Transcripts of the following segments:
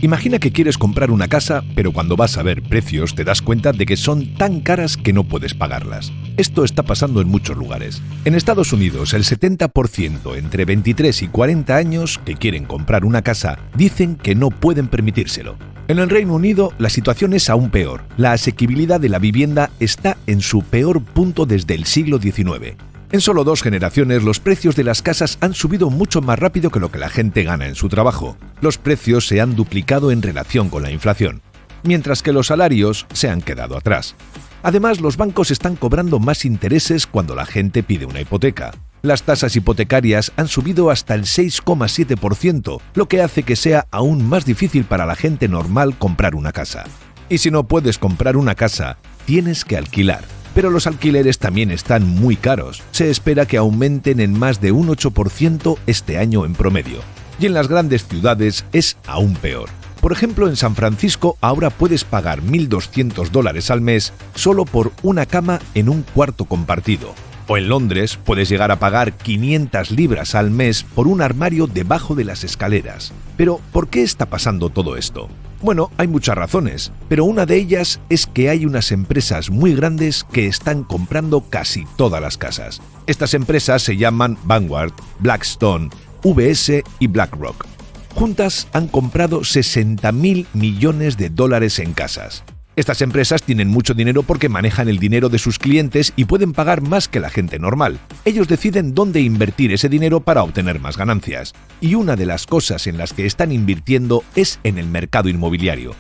Imagina que quieres comprar una casa, pero cuando vas a ver precios te das cuenta de que son tan caras que no puedes pagarlas. Esto está pasando en muchos lugares. En Estados Unidos, el 70% entre 23 y 40 años que quieren comprar una casa dicen que no pueden permitírselo. En el Reino Unido, la situación es aún peor. La asequibilidad de la vivienda está en su peor punto desde el siglo XIX. En solo 2 generaciones, los precios de las casas han subido mucho más rápido que lo que la gente gana en su trabajo. Los precios se han duplicado en relación con la inflación, mientras que los salarios se han quedado atrás. Además, los bancos están cobrando más intereses cuando la gente pide una hipoteca. Las tasas hipotecarias han subido hasta el 6,7%, lo que hace que sea aún más difícil para la gente normal comprar una casa. Y si no puedes comprar una casa, tienes que alquilar. Pero los alquileres también están muy caros. Se espera que aumenten en más de un 8% este año en promedio. Y en las grandes ciudades es aún peor. Por ejemplo, en San Francisco ahora puedes pagar $1.200 al mes solo por una cama en un cuarto compartido. O en Londres puedes llegar a pagar 500 libras al mes por un armario debajo de las escaleras. Pero, ¿por qué está pasando todo esto? Bueno, hay muchas razones, pero una de ellas es que hay unas empresas muy grandes que están comprando casi todas las casas. Estas empresas se llaman Vanguard, Blackstone, UBS y BlackRock. Juntas han comprado $60.000 millones en casas. Estas empresas tienen mucho dinero porque manejan el dinero de sus clientes y pueden pagar más que la gente normal. Ellos deciden dónde invertir ese dinero para obtener más ganancias. Y una de las cosas en las que están invirtiendo es en el mercado inmobiliario.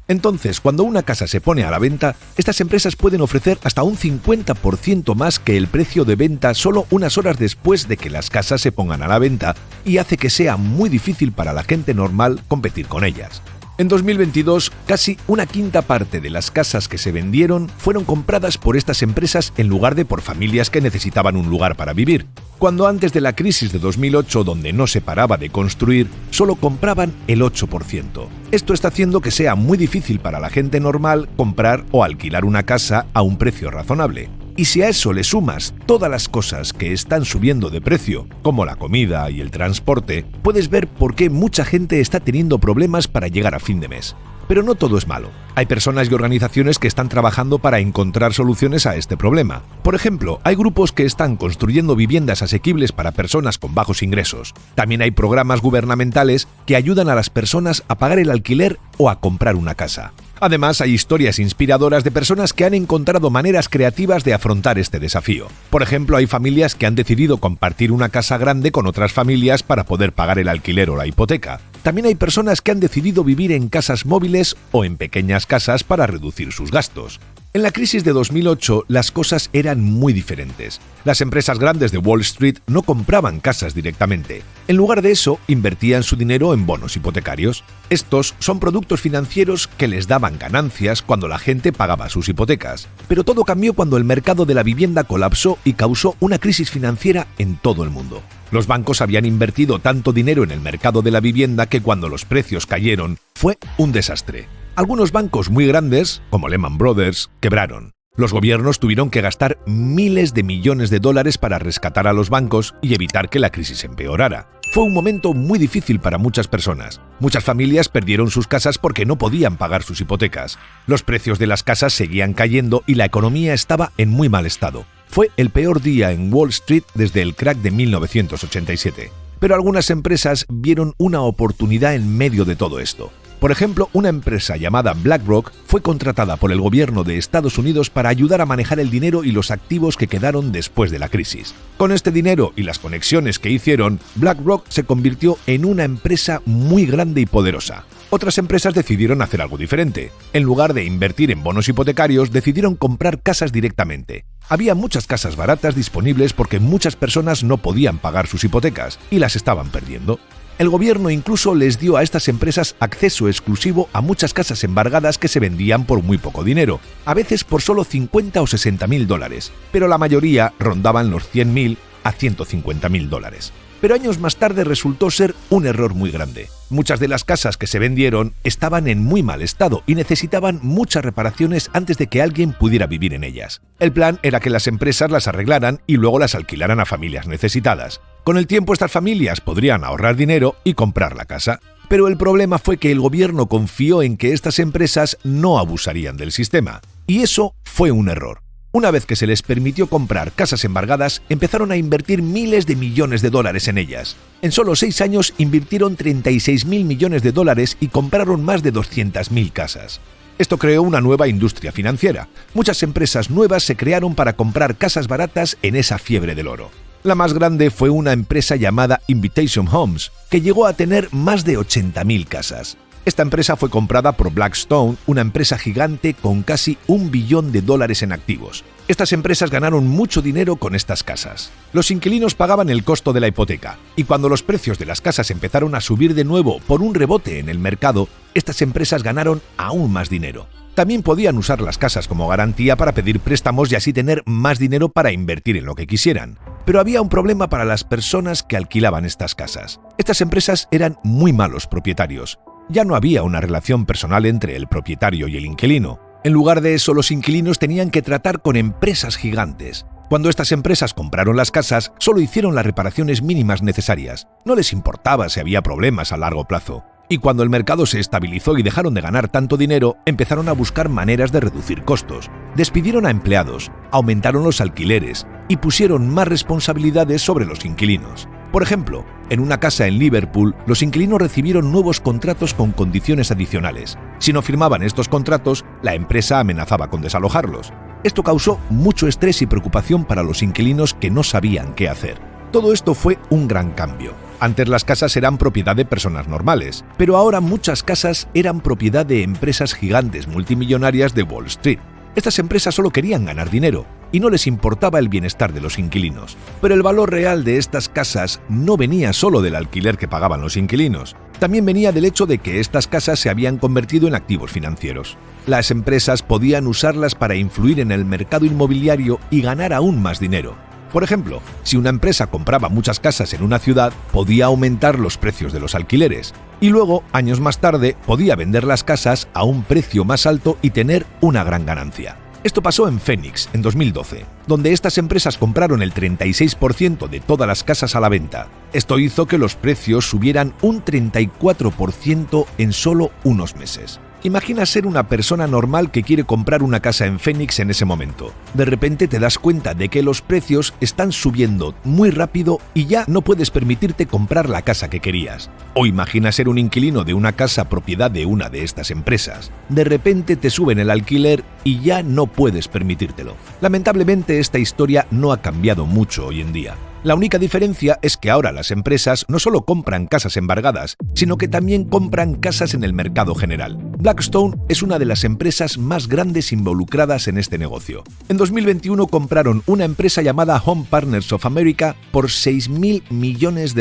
Entonces, cuando una casa se pone a la venta, estas empresas pueden ofrecer hasta un 50% más que el precio de venta solo unas horas después de que las casas se pongan a la venta, y hace que sea muy difícil para la gente normal competir con ellas. En 2022, casi una quinta parte de las casas que se vendieron fueron compradas por estas empresas en lugar de por familias que necesitaban un lugar para vivir, cuando antes de la crisis de 2008, donde no se paraba de construir, solo compraban el 8%. Esto está haciendo que sea muy difícil para la gente normal comprar o alquilar una casa a un precio razonable. Y si a eso le sumas todas las cosas que están subiendo de precio, como la comida y el transporte, puedes ver por qué mucha gente está teniendo problemas para llegar a fin de mes. Pero no todo es malo. Hay personas y organizaciones que están trabajando para encontrar soluciones a este problema. Por ejemplo, hay grupos que están construyendo viviendas asequibles para personas con bajos ingresos. También hay programas gubernamentales que ayudan a las personas a pagar el alquiler o a comprar una casa. Además, hay historias inspiradoras de personas que han encontrado maneras creativas de afrontar este desafío. Por ejemplo, hay familias que han decidido compartir una casa grande con otras familias para poder pagar el alquiler o la hipoteca. También hay personas que han decidido vivir en casas móviles o en pequeñas casas para reducir sus gastos. En la crisis de 2008, las cosas eran muy diferentes. Las empresas grandes de Wall Street no compraban casas directamente. En lugar de eso, invertían su dinero en bonos hipotecarios. Estos son productos financieros que les daban ganancias cuando la gente pagaba sus hipotecas. Pero todo cambió cuando el mercado de la vivienda colapsó y causó una crisis financiera en todo el mundo. Los bancos habían invertido tanto dinero en el mercado de la vivienda que cuando los precios cayeron, fue un desastre. Algunos bancos muy grandes, como Lehman Brothers, quebraron. Los gobiernos tuvieron que gastar miles de millones de dólares para rescatar a los bancos y evitar que la crisis empeorara. Fue un momento muy difícil para muchas personas. Muchas familias perdieron sus casas porque no podían pagar sus hipotecas. Los precios de las casas seguían cayendo y la economía estaba en muy mal estado. Fue el peor día en Wall Street desde el crack de 1987. Pero algunas empresas vieron una oportunidad en medio de todo esto. Por ejemplo, una empresa llamada BlackRock fue contratada por el gobierno de Estados Unidos para ayudar a manejar el dinero y los activos que quedaron después de la crisis. Con este dinero y las conexiones que hicieron, BlackRock se convirtió en una empresa muy grande y poderosa. Otras empresas decidieron hacer algo diferente. En lugar de invertir en bonos hipotecarios, decidieron comprar casas directamente. Había muchas casas baratas disponibles porque muchas personas no podían pagar sus hipotecas y las estaban perdiendo. El gobierno incluso les dio a estas empresas acceso exclusivo a muchas casas embargadas que se vendían por muy poco dinero, a veces por solo $50.000 o $60.000, pero la mayoría rondaban los $100.000 a $150.000. Pero años más tarde resultó ser un error muy grande. Muchas de las casas que se vendieron estaban en muy mal estado y necesitaban muchas reparaciones antes de que alguien pudiera vivir en ellas. El plan era que las empresas las arreglaran y luego las alquilaran a familias necesitadas. Con el tiempo estas familias podrían ahorrar dinero y comprar la casa. Pero el problema fue que el gobierno confió en que estas empresas no abusarían del sistema. Y eso fue un error. Una vez que se les permitió comprar casas embargadas, empezaron a invertir miles de millones de dólares en ellas. En solo 6 años invirtieron 36.000 millones de dólares y compraron más de 200.000 casas. Esto creó una nueva industria financiera. Muchas empresas nuevas se crearon para comprar casas baratas en esa fiebre del oro. La más grande fue una empresa llamada Invitation Homes, que llegó a tener más de 80.000 casas. Esta empresa fue comprada por Blackstone, una empresa gigante con casi $1 billón en activos. Estas empresas ganaron mucho dinero con estas casas. Los inquilinos pagaban el costo de la hipoteca, y cuando los precios de las casas empezaron a subir de nuevo por un rebote en el mercado, estas empresas ganaron aún más dinero. También podían usar las casas como garantía para pedir préstamos y así tener más dinero para invertir en lo que quisieran. Pero había un problema para las personas que alquilaban estas casas. Estas empresas eran muy malos propietarios. Ya no había una relación personal entre el propietario y el inquilino. En lugar de eso, los inquilinos tenían que tratar con empresas gigantes. Cuando estas empresas compraron las casas, solo hicieron las reparaciones mínimas necesarias. No les importaba si había problemas a largo plazo. Y cuando el mercado se estabilizó y dejaron de ganar tanto dinero, empezaron a buscar maneras de reducir costos. Despidieron a empleados, aumentaron los alquileres y pusieron más responsabilidades sobre los inquilinos. Por ejemplo, en una casa en Liverpool, los inquilinos recibieron nuevos contratos con condiciones adicionales. Si no firmaban estos contratos, la empresa amenazaba con desalojarlos. Esto causó mucho estrés y preocupación para los inquilinos que no sabían qué hacer. Todo esto fue un gran cambio. Antes las casas eran propiedad de personas normales, pero ahora muchas casas eran propiedad de empresas gigantes multimillonarias de Wall Street. Estas empresas solo querían ganar dinero y no les importaba el bienestar de los inquilinos. Pero el valor real de estas casas no venía solo del alquiler que pagaban los inquilinos, también venía del hecho de que estas casas se habían convertido en activos financieros. Las empresas podían usarlas para influir en el mercado inmobiliario y ganar aún más dinero. Por ejemplo, si una empresa compraba muchas casas en una ciudad, podía aumentar los precios de los alquileres y luego, años más tarde, podía vender las casas a un precio más alto y tener una gran ganancia. Esto pasó en Phoenix, en 2012, donde estas empresas compraron el 36% de todas las casas a la venta. Esto hizo que los precios subieran un 34% en solo unos meses. Imagina ser una persona normal que quiere comprar una casa en Phoenix en ese momento. De repente te das cuenta de que los precios están subiendo muy rápido y ya no puedes permitirte comprar la casa que querías. O imagina ser un inquilino de una casa propiedad de una de estas empresas. De repente te suben el alquiler y ya no puedes permitírtelo. Lamentablemente esta historia no ha cambiado mucho hoy en día. La única diferencia es que ahora las empresas no solo compran casas embargadas, sino que también compran casas en el mercado general. Blackstone es una de las empresas más grandes involucradas en este negocio. En 2021 compraron una empresa llamada Home Partners of America por $6.000 millones.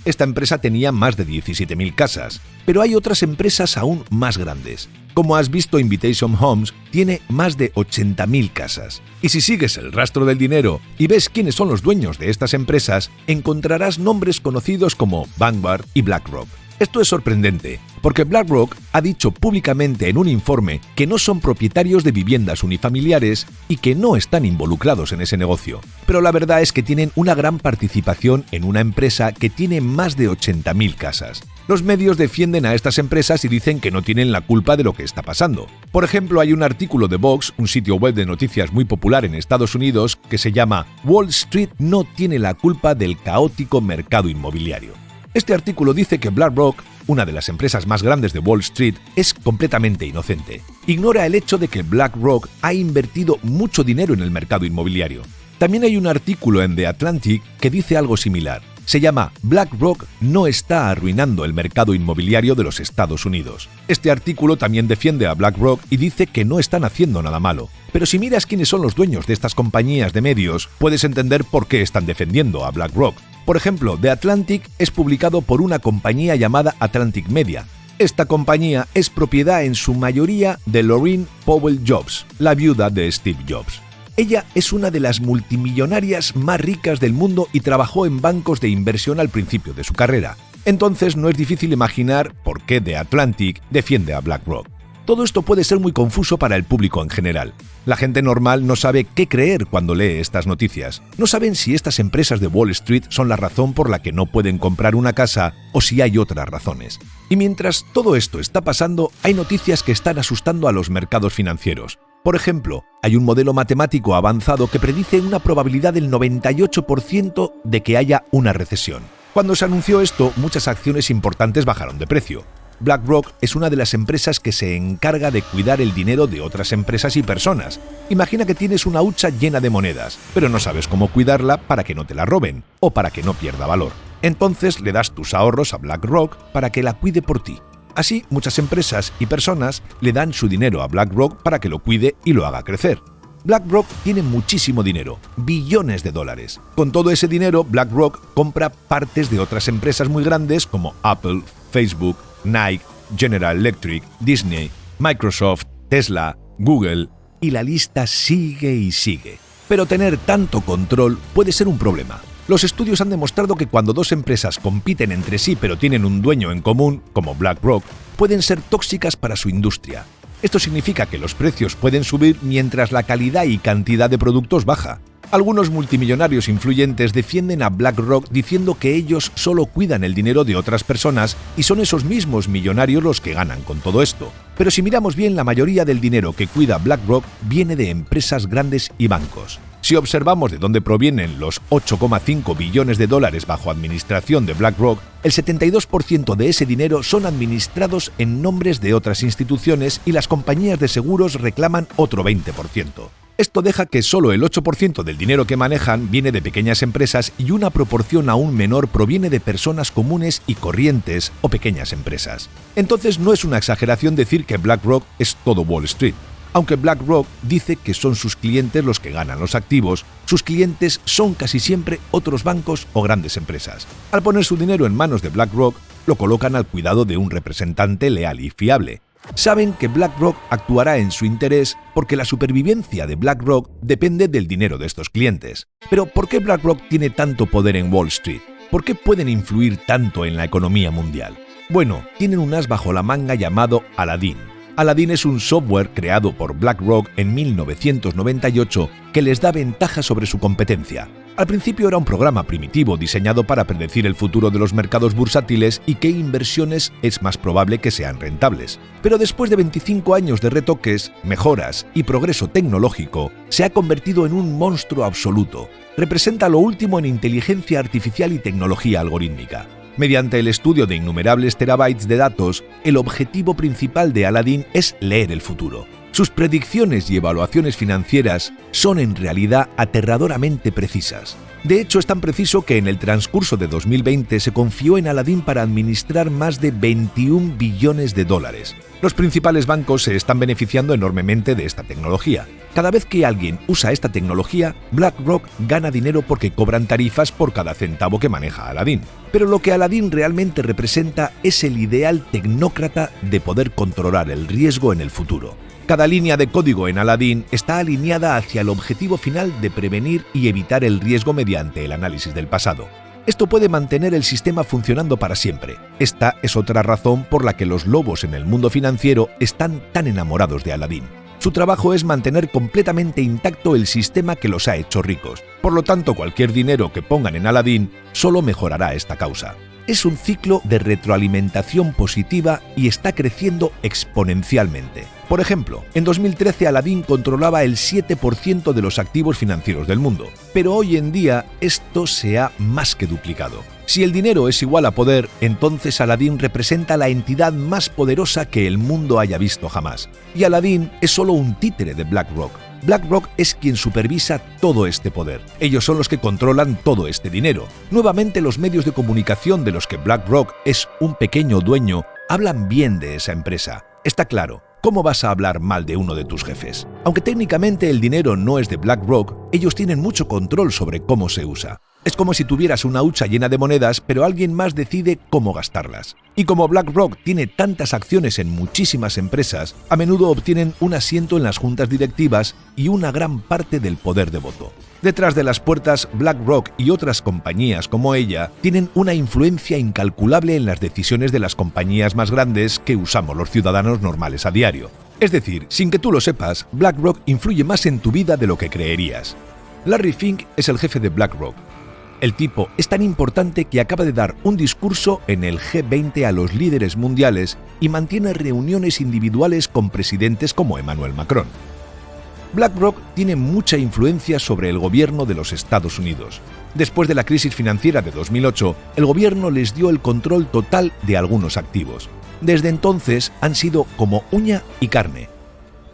Esta empresa tenía más de 17.000 casas, pero hay otras empresas aún más grandes. Como has visto, Invitation Homes tiene más de 80.000 casas. Y si sigues el rastro del dinero y ves quiénes son los dueños de estas empresas, encontrarás nombres conocidos como Vanguard y BlackRock. Esto es sorprendente, porque BlackRock ha dicho públicamente en un informe que no son propietarios de viviendas unifamiliares y que no están involucrados en ese negocio. Pero la verdad es que tienen una gran participación en una empresa que tiene más de 80.000 casas. Los medios defienden a estas empresas y dicen que no tienen la culpa de lo que está pasando. Por ejemplo, hay un artículo de Vox, un sitio web de noticias muy popular en Estados Unidos, que se llama "Wall Street no tiene la culpa del caótico mercado inmobiliario". Este artículo dice que BlackRock, una de las empresas más grandes de Wall Street, es completamente inocente. Ignora el hecho de que BlackRock ha invertido mucho dinero en el mercado inmobiliario. También hay un artículo en The Atlantic que dice algo similar. Se llama "BlackRock no está arruinando el mercado inmobiliario de los Estados Unidos". Este artículo también defiende a BlackRock y dice que no están haciendo nada malo. Pero si miras quiénes son los dueños de estas compañías de medios, puedes entender por qué están defendiendo a BlackRock. Por ejemplo, The Atlantic es publicado por una compañía llamada Atlantic Media. Esta compañía es propiedad en su mayoría de Laurene Powell Jobs, la viuda de Steve Jobs. Ella es una de las multimillonarias más ricas del mundo y trabajó en bancos de inversión al principio de su carrera. Entonces no es difícil imaginar por qué The Atlantic defiende a BlackRock. Todo esto puede ser muy confuso para el público en general. La gente normal no sabe qué creer cuando lee estas noticias. No saben si estas empresas de Wall Street son la razón por la que no pueden comprar una casa o si hay otras razones. Y mientras todo esto está pasando, hay noticias que están asustando a los mercados financieros. Por ejemplo, hay un modelo matemático avanzado que predice una probabilidad del 98% de que haya una recesión. Cuando se anunció esto, muchas acciones importantes bajaron de precio. BlackRock es una de las empresas que se encarga de cuidar el dinero de otras empresas y personas. Imagina que tienes una hucha llena de monedas, pero no sabes cómo cuidarla para que no te la roben o para que no pierda valor. Entonces le das tus ahorros a BlackRock para que la cuide por ti. Así, muchas empresas y personas le dan su dinero a BlackRock para que lo cuide y lo haga crecer. BlackRock tiene muchísimo dinero, billones de dólares. Con todo ese dinero, BlackRock compra partes de otras empresas muy grandes como Apple, Facebook, Nike, General Electric, Disney, Microsoft, Tesla, Google, y la lista sigue y sigue. Pero tener tanto control puede ser un problema. Los estudios han demostrado que cuando dos empresas compiten entre sí pero tienen un dueño en común, como BlackRock, pueden ser tóxicas para su industria. Esto significa que los precios pueden subir mientras la calidad y cantidad de productos baja. Algunos multimillonarios influyentes defienden a BlackRock diciendo que ellos solo cuidan el dinero de otras personas y son esos mismos millonarios los que ganan con todo esto. Pero si miramos bien, la mayoría del dinero que cuida BlackRock viene de empresas grandes y bancos. Si observamos de dónde provienen los 8,5 billones de dólares bajo administración de BlackRock, el 72% de ese dinero son administrados en nombres de otras instituciones y las compañías de seguros reclaman otro 20%. Esto deja que solo el 8% del dinero que manejan viene de pequeñas empresas y una proporción aún menor proviene de personas comunes y corrientes o pequeñas empresas. Entonces no es una exageración decir que BlackRock es todo Wall Street. Aunque BlackRock dice que son sus clientes los que ganan los activos, sus clientes son casi siempre otros bancos o grandes empresas. Al poner su dinero en manos de BlackRock, lo colocan al cuidado de un representante leal y fiable. Saben que BlackRock actuará en su interés porque la supervivencia de BlackRock depende del dinero de estos clientes. Pero ¿por qué BlackRock tiene tanto poder en Wall Street? ¿Por qué pueden influir tanto en la economía mundial? Bueno, tienen un as bajo la manga llamado Aladdin. Aladdin es un software creado por BlackRock en 1998 que les da ventaja sobre su competencia. Al principio era un programa primitivo diseñado para predecir el futuro de los mercados bursátiles y qué inversiones es más probable que sean rentables. Pero después de 25 años de retoques, mejoras y progreso tecnológico, se ha convertido en un monstruo absoluto. Representa lo último en inteligencia artificial y tecnología algorítmica. Mediante el estudio de innumerables terabytes de datos, el objetivo principal de Aladdin es leer el futuro. Sus predicciones y evaluaciones financieras son en realidad aterradoramente precisas. De hecho, es tan preciso que en el transcurso de 2020 se confió en Aladdin para administrar más de 21 billones de dólares. Los principales bancos se están beneficiando enormemente de esta tecnología. Cada vez que alguien usa esta tecnología, BlackRock gana dinero porque cobran tarifas por cada centavo que maneja Aladdin. Pero lo que Aladdin realmente representa es el ideal tecnócrata de poder controlar el riesgo en el futuro. Cada línea de código en Aladdin está alineada hacia el objetivo final de prevenir y evitar el riesgo mediante el análisis del pasado. Esto puede mantener el sistema funcionando para siempre. Esta es otra razón por la que los lobos en el mundo financiero están tan enamorados de Aladdin. Su trabajo es mantener completamente intacto el sistema que los ha hecho ricos. Por lo tanto, cualquier dinero que pongan en Aladdin solo mejorará esta causa. Es un ciclo de retroalimentación positiva y está creciendo exponencialmente. Por ejemplo, en 2013 Aladdin controlaba el 7% de los activos financieros del mundo, pero hoy en día esto se ha más que duplicado. Si el dinero es igual a poder, entonces Aladdin representa la entidad más poderosa que el mundo haya visto jamás. Y Aladdin es solo un títere de BlackRock. BlackRock es quien supervisa todo este poder. Ellos son los que controlan todo este dinero. Nuevamente, los medios de comunicación de los que BlackRock es un pequeño dueño hablan bien de esa empresa. Está claro. ¿Cómo vas a hablar mal de uno de tus jefes? Aunque técnicamente el dinero no es de BlackRock, ellos tienen mucho control sobre cómo se usa. Es como si tuvieras una hucha llena de monedas, pero alguien más decide cómo gastarlas. Y como BlackRock tiene tantas acciones en muchísimas empresas, a menudo obtienen un asiento en las juntas directivas y una gran parte del poder de voto. Detrás de las puertas, BlackRock y otras compañías como ella tienen una influencia incalculable en las decisiones de las compañías más grandes que usamos los ciudadanos normales a diario. Es decir, sin que tú lo sepas, BlackRock influye más en tu vida de lo que creerías. Larry Fink es el jefe de BlackRock. El tipo es tan importante que acaba de dar un discurso en el G20 a los líderes mundiales y mantiene reuniones individuales con presidentes como Emmanuel Macron. BlackRock tiene mucha influencia sobre el gobierno de los Estados Unidos. Después de la crisis financiera de 2008, el gobierno les dio el control total de algunos activos. Desde entonces han sido como uña y carne.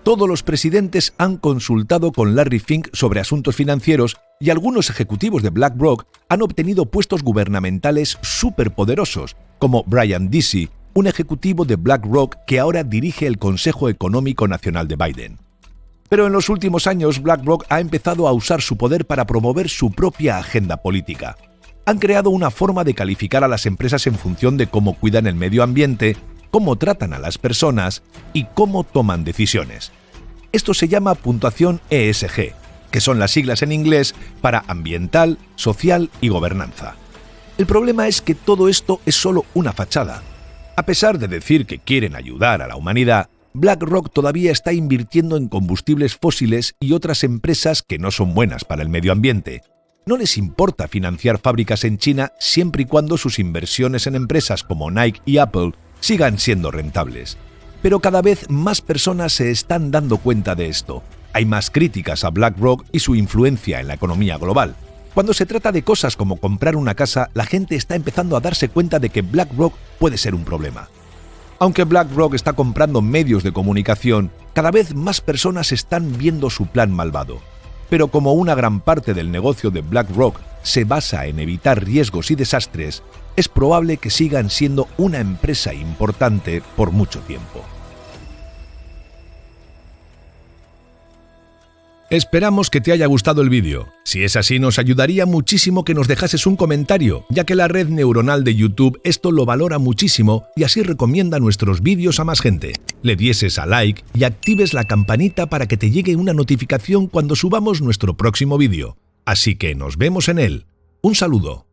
Todos los presidentes han consultado con Larry Fink sobre asuntos financieros y algunos ejecutivos de BlackRock han obtenido puestos gubernamentales superpoderosos, como Brian Deasy, un ejecutivo de BlackRock que ahora dirige el Consejo Económico Nacional de Biden. Pero en los últimos años, BlackRock ha empezado a usar su poder para promover su propia agenda política. Han creado una forma de calificar a las empresas en función de cómo cuidan el medio ambiente, cómo tratan a las personas y cómo toman decisiones. Esto se llama puntuación ESG, que son las siglas en inglés para ambiental, social y gobernanza. El problema es que todo esto es solo una fachada. A pesar de decir que quieren ayudar a la humanidad, BlackRock todavía está invirtiendo en combustibles fósiles y otras empresas que no son buenas para el medio ambiente. No les importa financiar fábricas en China siempre y cuando sus inversiones en empresas como Nike y Apple sigan siendo rentables. Pero cada vez más personas se están dando cuenta de esto. Hay más críticas a BlackRock y su influencia en la economía global. Cuando se trata de cosas como comprar una casa, la gente está empezando a darse cuenta de que BlackRock puede ser un problema. Aunque BlackRock está comprando medios de comunicación, cada vez más personas están viendo su plan malvado. Pero como una gran parte del negocio de BlackRock se basa en evitar riesgos y desastres, es probable que sigan siendo una empresa importante por mucho tiempo. Esperamos que te haya gustado el vídeo. Si es así, nos ayudaría muchísimo que nos dejases un comentario, ya que la red neuronal de YouTube esto lo valora muchísimo y así recomienda nuestros vídeos a más gente. Le dieses a like y actives la campanita para que te llegue una notificación cuando subamos nuestro próximo vídeo. Así que nos vemos en él. Un saludo.